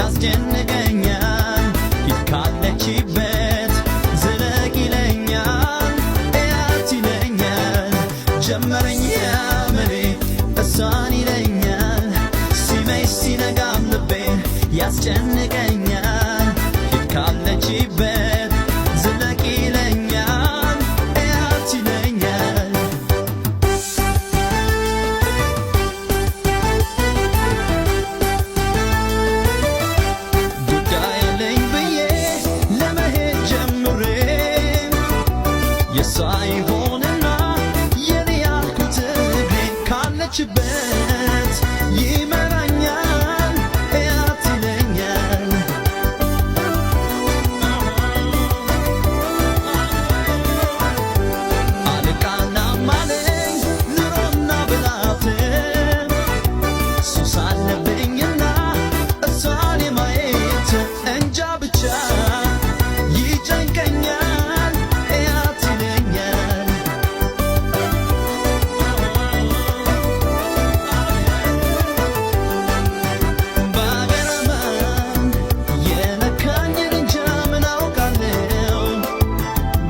ያስጨንቀኛል ሂድ ካለችበት ዝለቅ ይለኛል እያት ይለኛል ጀመረኝ ያመኔ እሷን ይለኛል ሲመሽ ሲነጋም ልቤን ያስጨንቀኛል ሂድ ካለችበት ዝለቅ ይለኛል እያት ይለኛል ጉዳይ አለኝ ብዬ ለመሄድ ጀምሬ የሷ ይሆንና የኔ ያልኩት እግሬ ካለችበት ይመራኛል እያት ይለኛል አልቃናም አለኝ ኑሮና ብላት ሱስ አለብኝና እሷን የማየት እንጃ ብቻ ይጨንቀኛል እያት ይለኛል ባገረመም የነካኝን እንጃ ምን አውቃለሁ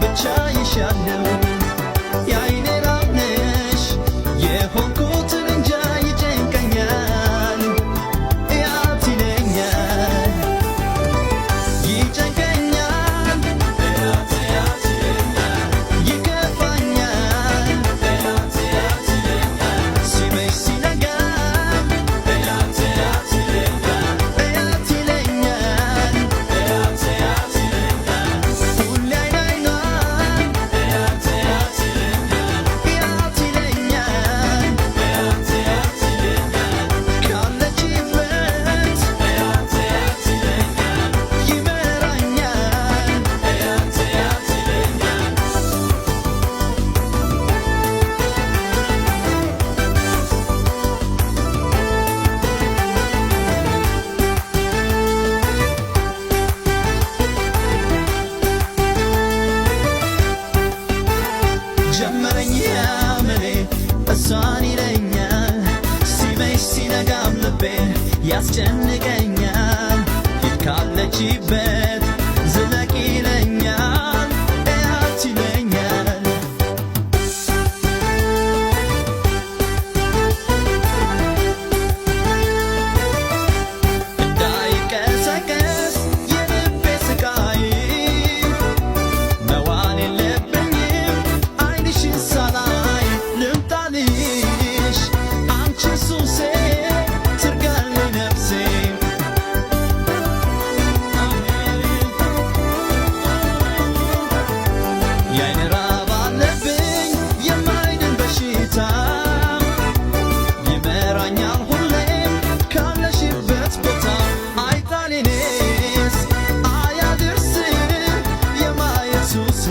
ብቻ ይሻለው የዓይኔ ራብ ነሽ የሆንኩትን እንጃ ይጨንቀኛል እያት ይለኛል ይጨንቀኛል እያት ይለኛል ይከፋኛል እያት ይለኛል ሲመሽ ሲነጋ እያት ይለኛል እያት ይለኛል እያት ይለኛል ሁሌ ዓይን ዓይኗን እያት ይለኛል እያት ይለኛል እያት ይለኛል ካለችበት እያት ይለኛል ይመራኛል እያት ይለኛል ጀመረኝ ያመኔ እሷን ይለኛል ሲመሽ ሲነጋም ልቤን ያስጨንቀኛል ሂድ ካለችበት ዝለቅ ይለኛል እያት ይለኛል እንዳይቀሰቀስ የልቤ ስቃይ መዋል የለብኝም ዓይንሽን ሳላይ ልምጣልሽ አንቺ ሱሴ ትርጋለች ነፍሴ የዓይን ራብ አለብኝ የማይድን በሽታ ይመራኛል ሁሌም ካለሽበት ቦታ አይጣሌኔስ አያድርስ የማየት ሱስ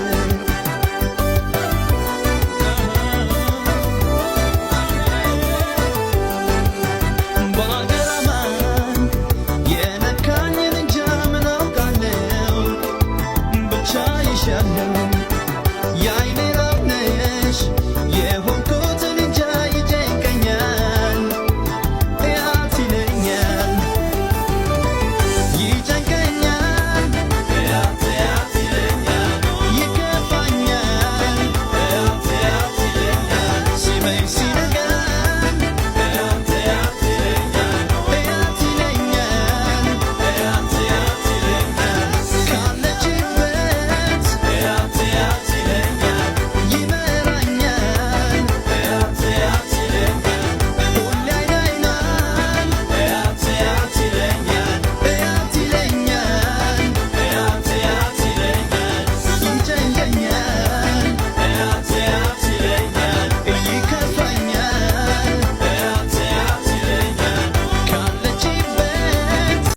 ባገረመኝ የነካኝን እንጃ ምን አውቃለሁ ብቻ ይሻለው